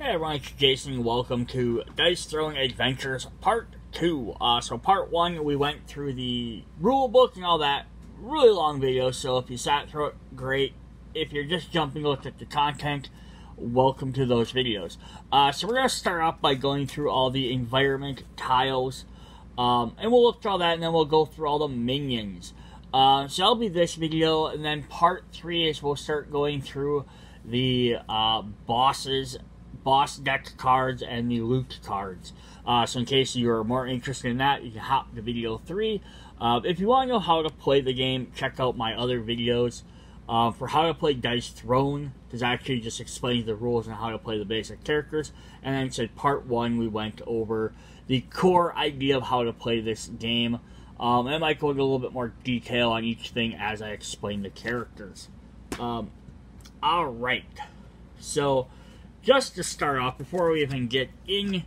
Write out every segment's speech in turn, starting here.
Hey everyone, it's Jason. Welcome to Dice Throwing Adventures Part 2. So Part 1, we went through the rule book and all that. Really long video, so if you sat through it, great. If you're just jumping look at the content, welcome to those videos. So we're going to start off by going through all the environment tiles. And we'll look through all that, and then we'll go through all the minions. So that'll be this video, and then Part 3 is we'll start going through the boss deck cards and the loot cards. So in case you're more interested in that, you can hop to video 3. If you want to know how to play the game, check out my other videos. For how to play Dice Throne, because actually just explains the rules and how to play the basic characters. And then said Part 1, we went over the core idea of how to play this game. And I might go into a little bit more detail on each thing as I explain the characters. Alright, so just to start off, before we even get into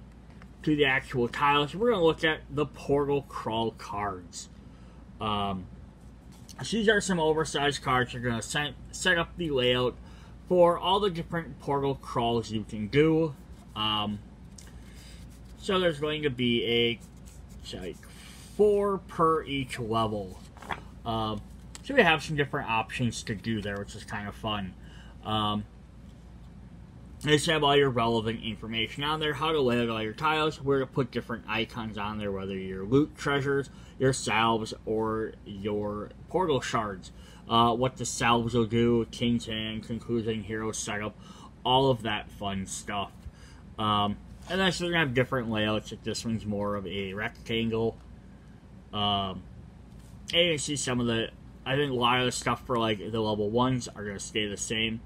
the actual tiles, we're going to look at the Portal Crawl cards. So these are some oversized cards. You're going to set up the layout for all the different portal crawls you can do. So there's going to be like 4 per each level. So we have some different options to do there, which is kind of fun. Just have all your relevant information on there, how to lay out all your tiles, where to put different icons on there, whether your loot treasures, your salves, or your portal shards. What the salves will do, King's Hand, Conclusion, Hero Setup, all of that fun stuff. And then so we're going to have different layouts. Like this one's more of a rectangle. And you can see some of the, I think a lot of the stuff for like the level 1s are going to stay the same.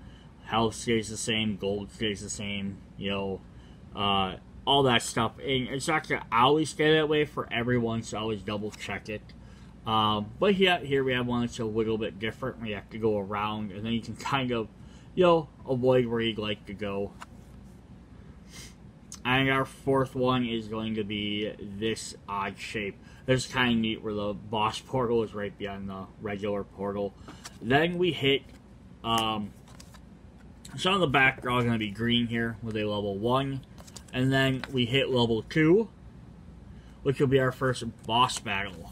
Health stays the same, gold stays the same, you know, all that stuff. And it's not going to always stay that way for everyone, so always double check it. But yeah, here we have one that's a little bit different, where you have to go around, and then you can kind of, you know, avoid where you'd like to go. And our fourth one is going to be this odd shape. This is kind of neat, where the boss portal is right beyond the regular portal. Then we hit, some of the background is going to be green here with a level 1. And then we hit level 2, which will be our first boss battle.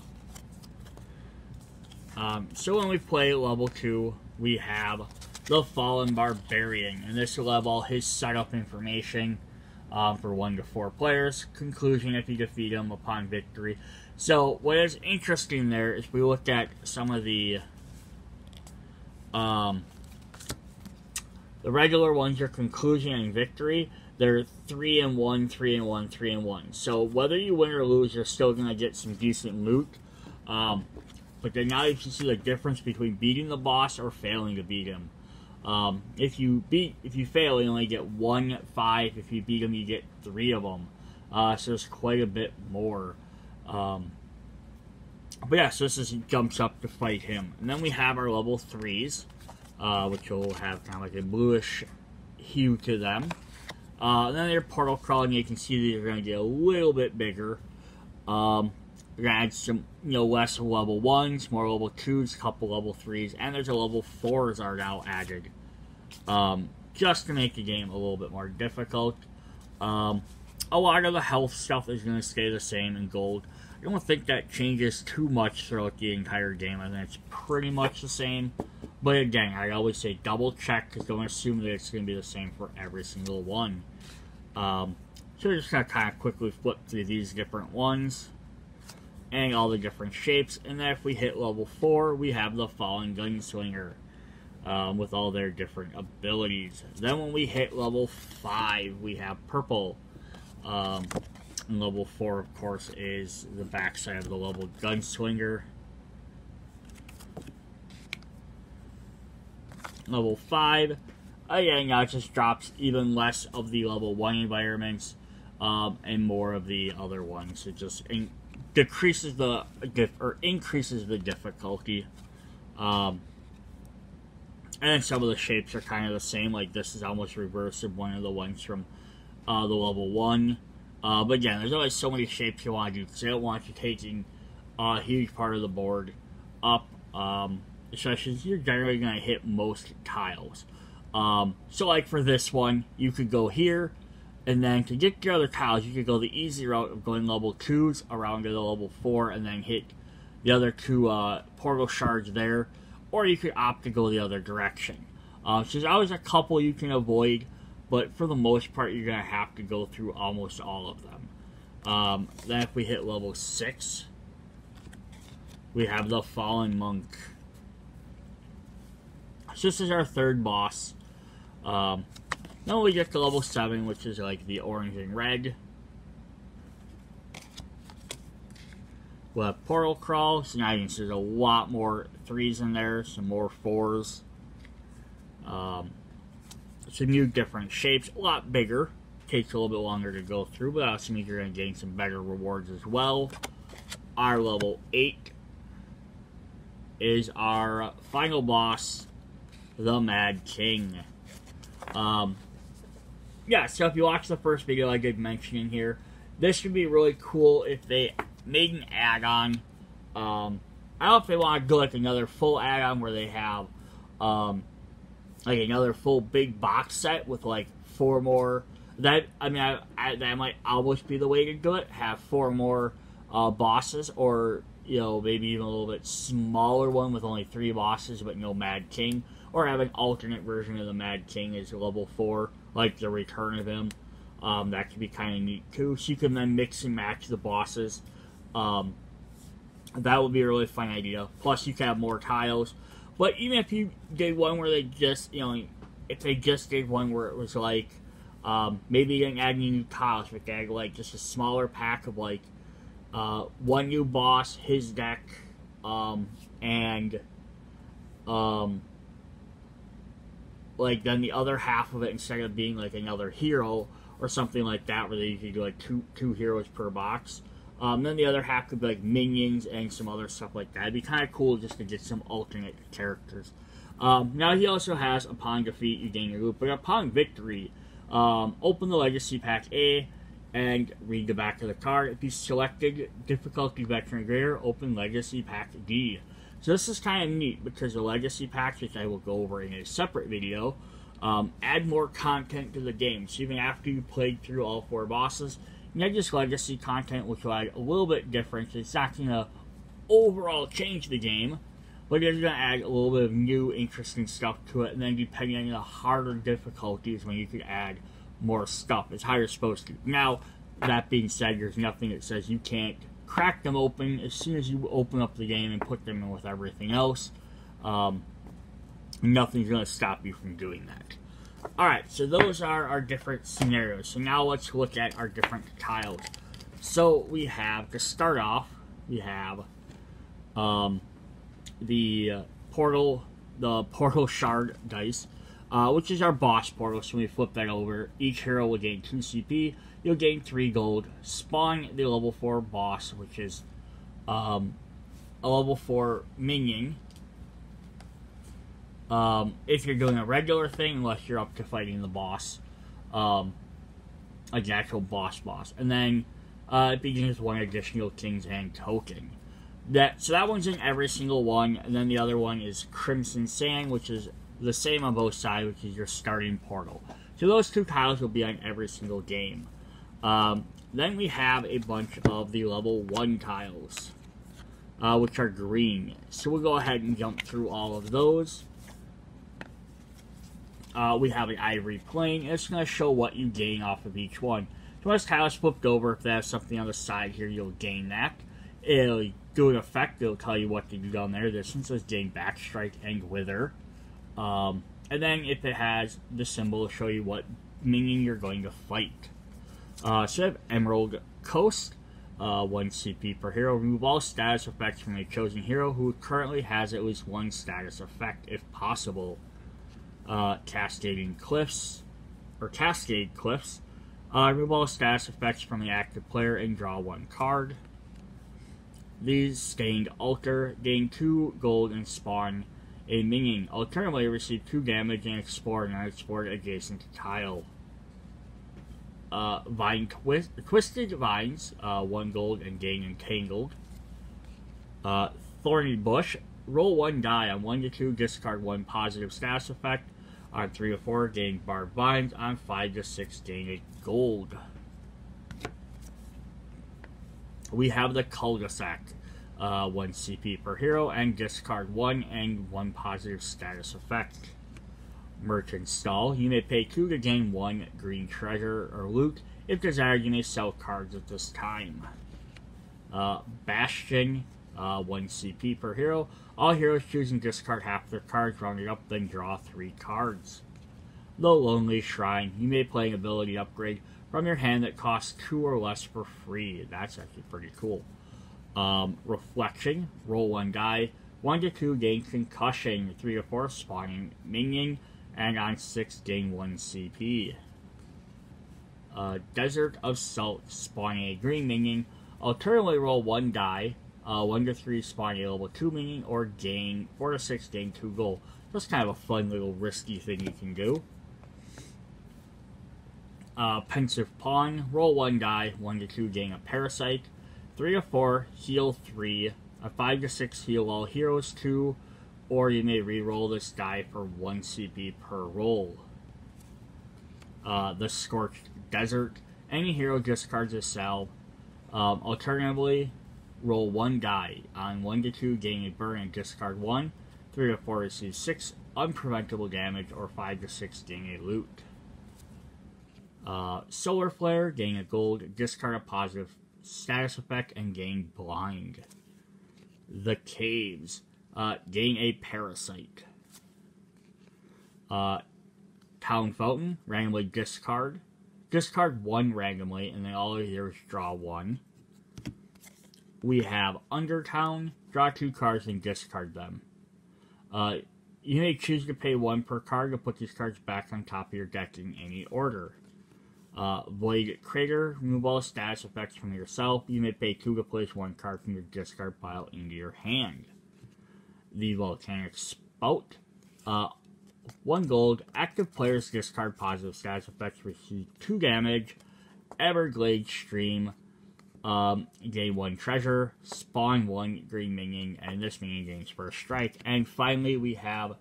So when we play level 2, we have the Fallen Barbarian. And this will have all his setup information for 1 to 4 players. Conclusion if you defeat him upon victory. So what is interesting there is we looked at some of the regular ones are Conclusion and Victory. They're 3 and 1, 3 and 1, 3 and 1. So whether you win or lose, you're still going to get some decent loot. But then now you can see the difference between beating the boss or failing to beat him. If you fail, you only get 1, 5. If you beat him, you get 3 of them. So there's quite a bit more. But yeah, so this jumps up to fight him. And then we have our level 3s. Which will have kind of like a bluish hue to them. And then they're portal crawling. You can see these are going to get a little bit bigger. We're going to add some, you know, less level 1s, more level 2s, a couple level 3s, and there's a level 4s are now added. Just to make the game a little bit more difficult. A lot of the health stuff is going to stay the same in gold. I don't think that changes too much throughout the entire game. I think it's pretty much the same. But again, I always say double check, because don't assume that it's going to be the same for every single one. So we're just going to kind of quickly flip through these different ones. And all the different shapes. And then if we hit level 4, we have the Fallen Gunslinger. With all their different abilities. Then when we hit level 5, we have purple. And level 4, of course, is the backside of the level Gunslinger. Level 5, again, now it just drops even less of the level 1 environments, and more of the other ones. It just decreases the, or increases the difficulty. And then some of the shapes are kind of the same, like this is almost reverse of one of the ones from the level 1. But again, there's always so many shapes you want to do, because they don't want you taking a huge part of the board up, especially since you're generally going to hit most tiles. So like for this one, you could go here, And then to get the other tiles, you could go the easy route of going level 2s around to the level 4 and then hit the other 2 portal shards there. Or you could opt to go the other direction. So there's always a couple you can avoid, but for the most part, you're going to have to go through almost all of them. Then if we hit level 6, we have the Fallen Monk. So this is our third boss. Then we get to level 7, which is like the orange and red. We'll have Portal Crawl. So now you can see there's a lot more 3s in there, some more 4s. Some new different shapes, a lot bigger. Takes a little bit longer to go through, but that also means you're going to gain some better rewards as well. Our level 8 is our final boss, the Mad King. Yeah, so if you watch the first video I did mention in here, this would be really cool if they made an add-on. I don't know if they want to do like another full add-on where they have like another full big box set with like 4 more. That might almost be the way to do it. Have 4 more bosses, or you know, maybe even a little bit smaller one with only 3 bosses but no Mad King, or have an alternate version of the Mad King as level 4, like the Return of him. That could be kind of neat too. So you can then mix and match the bosses. That would be a really fun idea. Plus, you can have more tiles. But even if you did one where they just, you know, if they just did one where it was like, maybe you didn't add any new tiles, but they had like just a smaller pack of like, 1 new boss, his deck, and, like then the other half of it, instead of being like another hero or something like that, where you could do like two heroes per box. Then the other half could be like minions and some other stuff like that. It'd be kind of cool just to get some alternate characters. Now he also has, upon defeat, you gain your loot, but upon victory, open the Legacy Pack A and read the back of the card. If you selected difficulty veteran greater, open Legacy Pack D. So this is kind of neat because the Legacy Packs, which I will go over in a separate video, add more content to the game. So even after you played through all 4 bosses, you have just legacy content, which will add a little bit different. It's not going to overall change the game, but it's going to add a little bit of new, interesting stuff to it. And then depending on the harder difficulties, when you could add more stuff. It's how you're supposed to. Now, that being said, there's nothing that says you can't crack them open as soon as you open up the game and put them in with everything else. Nothing's going to stop you from doing that. Alright, so those are our different scenarios. So now let's look at our different tiles. So we have, to start off, we have the portal shard dice, which is our boss portal. So when we flip that over, each hero will gain 2 CP. You'll gain 3 gold. Spawn the level 4 boss, which is a level 4 minion. If you're doing a regular thing, unless you're up to fighting the boss, like the actual boss. And then it begins with 1 additional King's Hand token. So that one's in every single one, and then the other one is Crimson Sand, which is the same on both sides, which is your starting portal. So those 2 tiles will be on every single game. Then we have a bunch of the level 1 tiles, which are green. So we'll go ahead and jump through all of those. We have an Ivory Plane, and it's going to show what you gain off of each one. So once tiles flipped over, if they have something on the side here, you'll gain that. It'll do an effect, it'll tell you what to do down there. This one says gain Backstrike and Wither. And then if it has the symbol, it'll show you what minion you're going to fight. So we have Emerald Coast, 1 CP per hero. Remove all status effects from a chosen hero who currently has at least 1 status effect, if possible. Cascade Cliffs. Remove all status effects from the active player and draw 1 card. These Stained Altar, gain 2 gold and spawn a minion. Alternatively, receive 2 damage and explore an unexplored adjacent tile. Twisted Vines, 1 gold and gain Entangled. Thorny Bush, roll 1 die on 1 to 2, discard 1 positive status effect. On 3 to 4, gain Barbed Vines. On 5 to 6, gain a gold. We have the Cul-de-sac. 1 CP per hero, and discard 1 and 1 positive status effect. Merchant Stall. You may pay 2 to gain 1 green treasure or loot. If desired, you may sell cards at this time. Bastion. 1 CP per hero. All heroes choose and discard half their cards, round it up, then draw 3 cards. The Lonely Shrine. You may play an ability upgrade from your hand that costs 2 or less for free. That's actually pretty cool. Reflection. Roll 1 die. 1 to 2, gain Concussion. 3 to 4, spawning minion. And on 6, gain 1 CP. Desert of Salt. Spawning a green minion. Alternatively, roll 1 die. 1 to 3, spawn a level 2 minion. Or gain 4 to 6, gain 2 gold. That's kind of a fun little risky thing you can do. Pensive Pawn. Roll 1 die. 1 to 2, gain a Parasite. 3 to 4, heal 3. 5 to 6, heal all heroes 2. Or you may re-roll this die for 1 CP per roll. The Scorched Desert. Any hero discards a salve. Alternatively, roll 1 die. On 1 to 2, gain a burn and discard 1. 3 to 4, receive 6 unpreventable damage. Or 5 to 6, gain a loot. Solar Flare. Gain a gold. Discard a positive status effect and gain Blind. The Caves. Gain a Parasite. Town Fountain. Randomly discard. Discard 1 randomly, and then all of yours draw 1. We have Undertown. Draw 2 cards and discard them. You may choose to pay 1 per card to put these cards back on top of your deck in any order. Void Crater. Remove all status effects from yourself. You may pay 2 to place 1 card from your discard pile into your hand. The Volcanic Spout. 1 gold. Active players discard positive status effects, receive 2 damage. Everglade Stream. Gain 1 treasure. Spawn 1 green minion, and this minion gains first strike. And finally, we have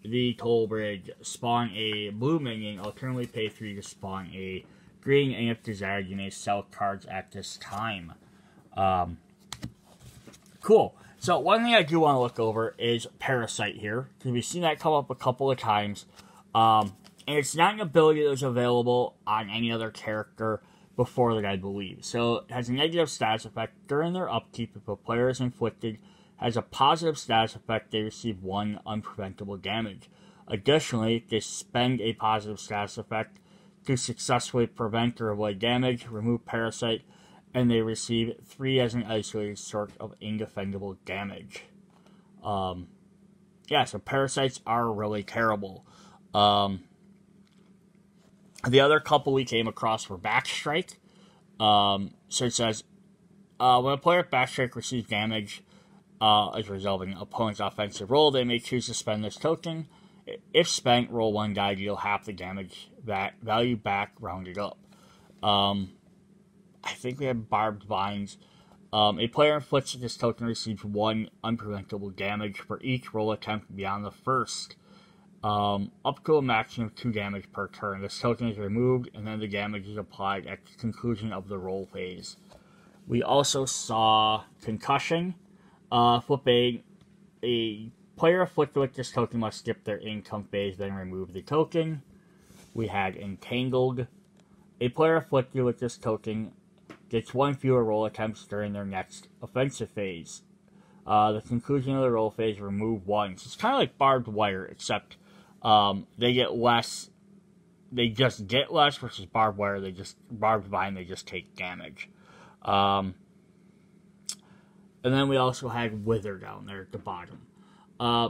the Toll Bridge. Spawn a blue minion. Alternately, pay 3 to spawn a green, and if desired, you may sell cards at this time. Cool. So one thing I do want to look over is Parasite here, because we've seen that come up a couple of times. And it's not an ability that was available on any other character before that, I believe. So it has a negative status effect during their upkeep. If a player is inflicted, has a positive status effect, they receive 1 unpreventable damage. Additionally, they spend a positive status effect to successfully prevent or avoid damage, remove Parasite, and they receive 3 as an isolated sort of indefendable damage. Yeah, so Parasites are really terrible. The other couple we came across were Backstrike. So it says, when a player with Backstrike receives damage as a result of an opponent's offensive roll, they may choose to spend this token. If spent, roll 1 die, deal half the damage value back, rounded up. I think we have Barbed Vines. A player inflicts this token receives 1 unpreventable damage for each roll attempt beyond the first. Up to a maximum of 2 damage per turn. This token is removed, and then the damage is applied at the conclusion of the roll phase. We also saw Concussion. Flipping a player afflicted with this token must skip their income phase, then remove the token. We had Entangled. A player afflicted with this token gets 1 fewer roll attempts during their next offensive phase. The conclusion of the roll phase, remove 1. So it's kind of like Barbed Wire, except they get less. They just get less versus Barbed Wire. Barbed Vine, they just take damage. And then we also had Wither down there at the bottom.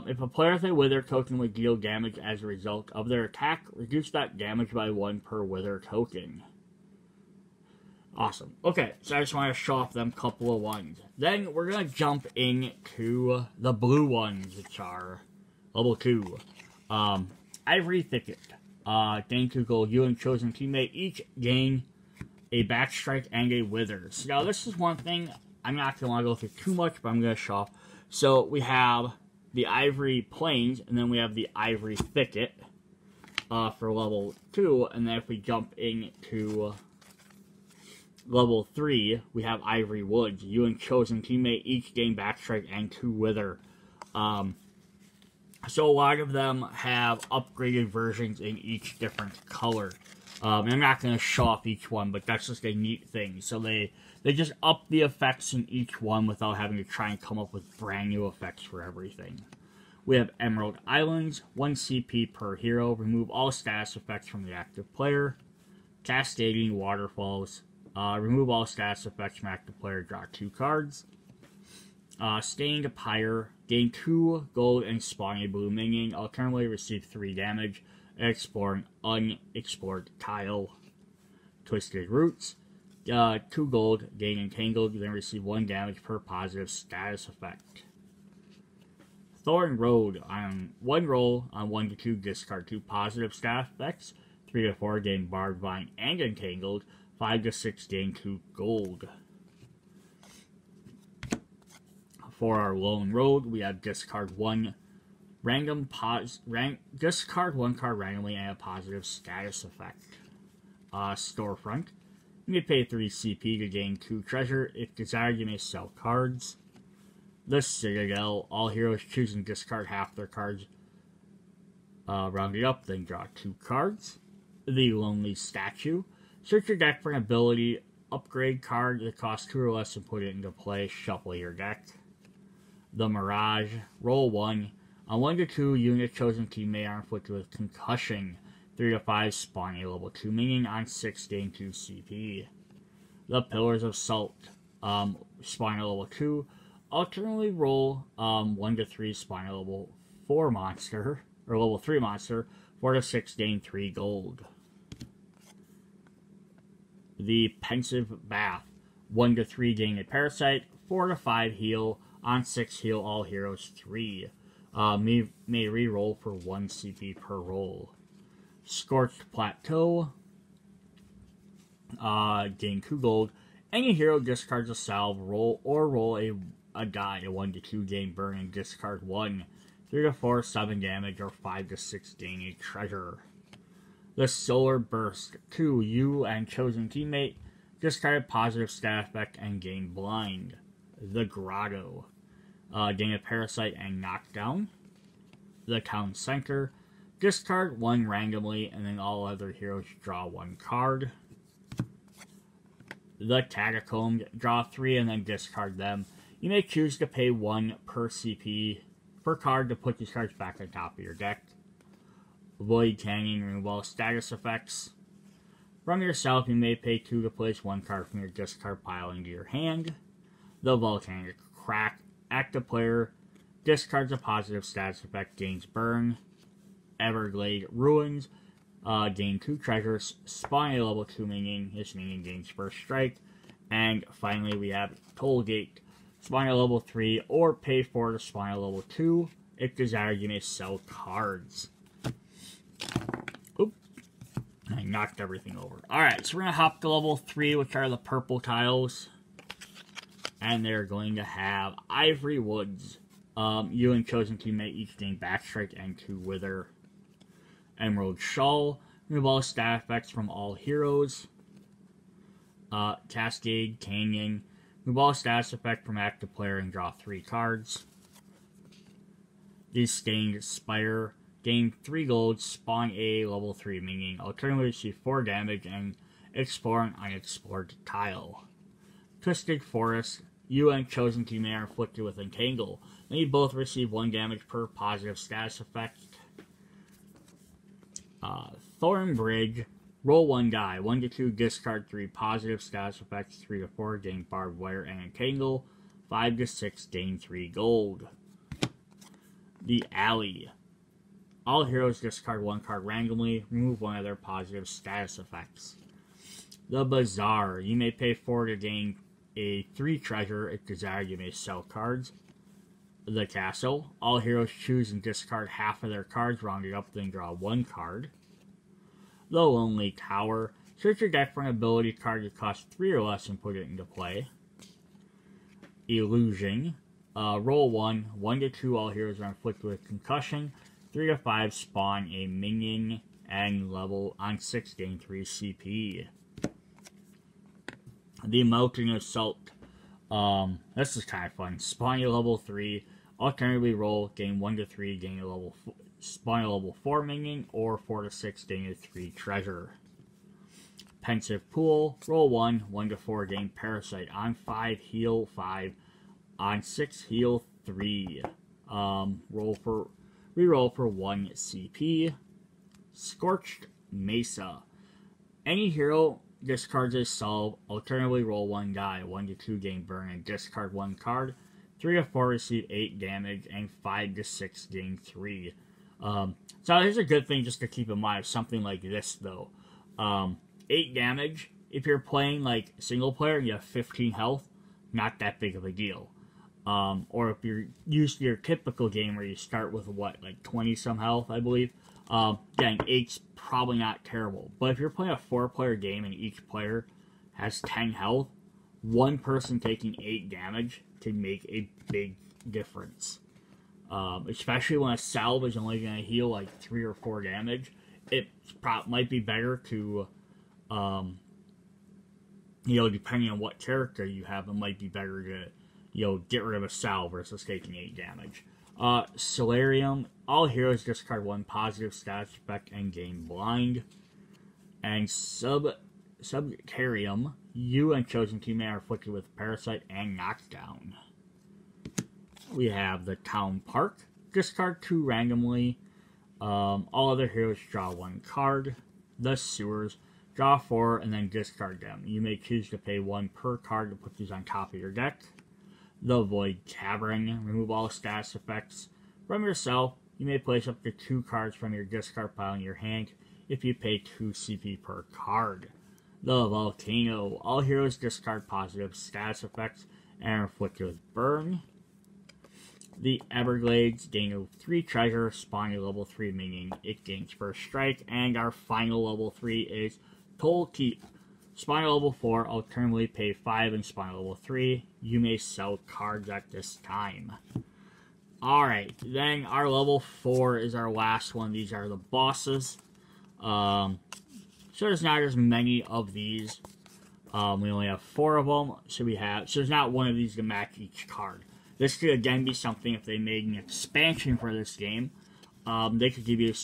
If a player with a Wither token would deal damage as a result of their attack, reduce that damage by 1 per Wither token. Awesome. Okay, so I just want to show off them couple of ones. Then we're going to jump into the blue ones, which are level 2. Ivory Thicket. Gain 2 gold. You and chosen teammate each gain a Backstrike and a Wither. So now this is one thing I'm not going to want to go through too much, but I'm going to show off. So we have the Ivory Plains, and then we have the Ivory Thicket. for level 2, and then if we jump into level 3, we have Ivory Woods. You and chosen teammate each gain Backstrike and 2 Wither. So a lot of them have upgraded versions in each different color. And I'm not going to show off each one, but that's just a neat thing. So they just up the effects in each one without having to try and come up with brand new effects for everything. We have Emerald Islands, 1 CP per hero, remove all status effects from the active player. Cascading Waterfalls, remove all status effects from active player, draw 2 cards. Stained Pyre, gain 2 gold and spawn a blue minion, alternately receive 3 damage, and explore an unexplored tile. Twisted Roots, 2 gold, gain Entangled, then receive 1 damage per positive status effect. Thorn Road, on 1 roll, on 1 to 2, discard 2 positive status effects, 3 to 4, gain Barbed Vine and Entangled, 5 to 6, gain 2 gold. For our Lone Road, we have discard 1 discard 1 card randomly and a positive status effect. Storefront, you may pay 3 CP to gain 2 treasure. If desired, you may sell cards. The Citadel, all heroes choose and discard half their cards. Round it up, then draw 2 cards. The Lonely Statue, search your deck for an ability upgrade card that costs 2 or less and put it into play. Shuffle your deck. The Mirage, roll 1. On 1 to 2, unit chosen teammate are inflicted with concussion. 3 to 5, spawn a level 2 minion. On 6, gain 2 CP. The Pillars of Salt, spawn a level 2. Alternately roll 1 to 3, spawn a level 4 monster, or level 3 monster. 4 to 6, gain 3 gold. The Pensive Bath, 1 to 3, gain a Parasite. 4 to 5, heal. On 6, heal all heroes 3. May re-roll for 1 CP per roll. Scorched Plateau, gain 2 gold. Any hero discards a salve, roll a die, a 1 to 2, gain burn, and discard 1. 3 to 4, 7 damage, or 5 to 6, gain a treasure. The Solar Burst, 2, you and chosen teammate discard a positive stat effect and gain blind. The Grotto, gain a Parasite and knockdown. The Town Center, discard 1 randomly, and then all other heroes draw 1 card. The Catacombs, draw 3 and then discard them. You may choose to pay 1 per CP per card to put these cards back on top of your deck. Void Canyon, remove all status effects. From yourself, you may pay 2 to place 1 card from your discard pile into your hand. The Volcanic Crack, active player discards a positive status effect, gains burn. Everglade Ruins, gain 2 treasures, spawn a level 2 minion, this minion gains first strike. And finally we have Tollgate, spawn a level 3 or pay 4 to spawn a level 2. If desired, you may sell cards. Oop, I knocked everything over. Alright, so we're going to hop to level 3, which are the purple tiles. And they're going to have Ivory Woods. You and chosen teammate each gain Backstrike and 2 Wither. Emerald Shawl, remove all stat effects from all heroes. Cascade Canyon, remove all status effect from active player and draw 3 cards. The Stained Spire, gain 3 gold, spawn a level 3 minion. Alternatively, receive 4 damage and explore an unexplored tile. Twisted Forest, you and chosen teammate are inflicted with Entangle. Then you both receive 1 damage per positive status effect. Thorn Bridge, roll 1 die. 1 to 2, discard 3 positive status effects. 3 to 4, gain Barbed Wire and Entangle. 5 to 6, gain 3 gold. The Alley, all heroes discard 1 card randomly. Remove 1 of their positive status effects. The Bazaar, you may pay 4 to gain a 3 treasure. If desired, you may sell cards. The Castle, all heroes choose and discard half of their cards, round it up, then draw 1 card. The Lonely Tower, search your deck for an ability card that costs 3 or less and put it into play. Illusion, roll 1, 1 to 2, all heroes are inflicted with concussion. 3 to 5, spawn a minion, and level on 6, gain 3 CP. The Melting Assault. This is kind of fun. Spawn your level 3. Alternatively roll, gain 1 to 3, gain a level spawn a level 4 minion, or 4 to 6, gain a 3 treasure. Pensive Pool. Roll 1, 1 to 4, gain Parasite. On 5, heal 5. On 6, heal 3. Reroll for 1 CP. Scorched Mesa. Any hero discards a salve, alternatively roll 1 die, 1 to 2 gain burn, and discard 1 card. 3 to 4 receive 8 damage, and 5 to 6 gain 3. So here's a good thing just to keep in mind, something like this though. 8 damage, if you're playing like single player and you have 15 health, not that big of a deal. Or if you're used to your typical game where you start with what, like 20 some health, I believe. Again, 8's probably not terrible. But if you're playing a 4-player game and each player has 10 health, one person taking 8 damage can make a big difference. Especially when a salve is only going to heal like 3 or 4 damage. It might be better to, depending on what character you have, it might be better to, get rid of a salve versus taking 8 damage. Solarium. All heroes discard 1 positive status effect and gain blind. And Subterrium. You and chosen teammate are afflicted with Parasite and Knockdown. We have the Town Park. Discard 2 randomly. All other heroes draw 1 card. The Sewers. Draw 4 and then discard them. You may choose to pay 1 per card to put these on top of your deck. The Void Cavern. Remove all status effects from yourself. You may place up to 2 cards from your discard pile in your hand if you pay 2 CP per card. The Volcano. All heroes discard positive status effects and are afflicted with burn. The Everglades. Gain 3 treasure. Spawn your level 3 minion. It gains first strike. And our final level 3 is Toll Keep. Spawn level 4, alternatively pay 5 and spawn level 3. You may sell cards at this time. Alright, then our level 4 is our last one. These are the bosses. So there's not as many of these. We only have 4 of them. So there's not one of these to match each card. This could again be something if they made an expansion for this game. They could give you,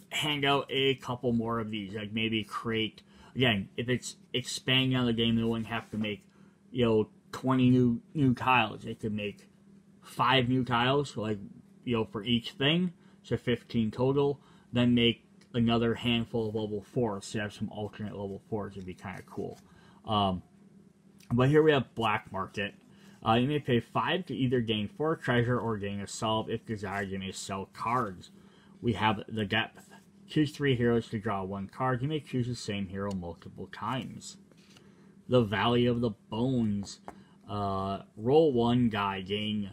hand out a couple more of these. Like maybe create, again, if it's expanding on the game, they wouldn't have to make, 20 new tiles. They could make 5 new tiles, like, for each thing, so 15 total. Then make another handful of level 4s, so you have some alternate level 4s. Would be kind of cool. But here we have Black Market. You may pay 5 to either gain 4 treasure or gain a salve. If desired, you may sell cards. We have the Depth. Choose 3 heroes to draw 1 card. You may choose the same hero multiple times. The Valley of the Bones. Roll 1 die. Gain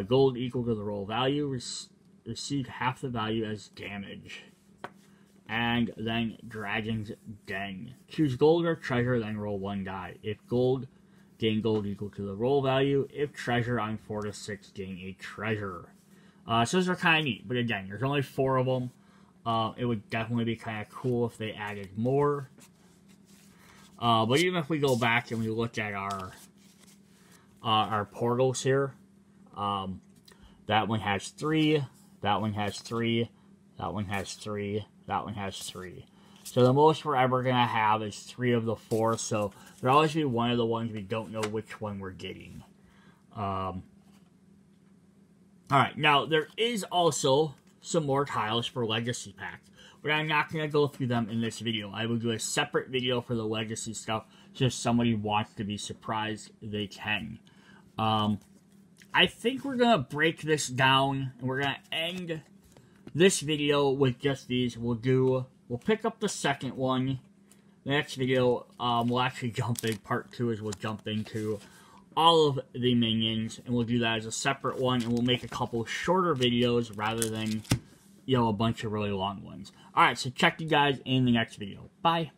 gold equal to the roll value. Receive half the value as damage. And then Dragon's Den. Choose gold or treasure, then roll 1 die. If gold, gain gold equal to the roll value. If treasure, on 4 to 6, gain a treasure. So those are kind of neat. But again, there's only 4 of them. It would definitely be kind of cool if they added more. But even if we go back and we look at our portals here, that one has 3, that one has 3, that one has 3, that one has 3. So the most we're ever going to have is 3 of the 4, so there'll always be one of the ones we don't know which one we're getting. Alright, now there is also some more tiles for Legacy Packs, but I'm not going to go through them in this video. I will do a separate video for the Legacy stuff, so if somebody wants to be surprised, they can. I think we're going to break this down, and we're going to end this video with just these. We'll pick up the second one. The next video, we'll actually jump in. Part 2 is we'll jump into all of the minions, and we'll do that as a separate one, and we'll make a couple shorter videos rather than, a bunch of really long ones. Alright, so check you guys in the next video. Bye.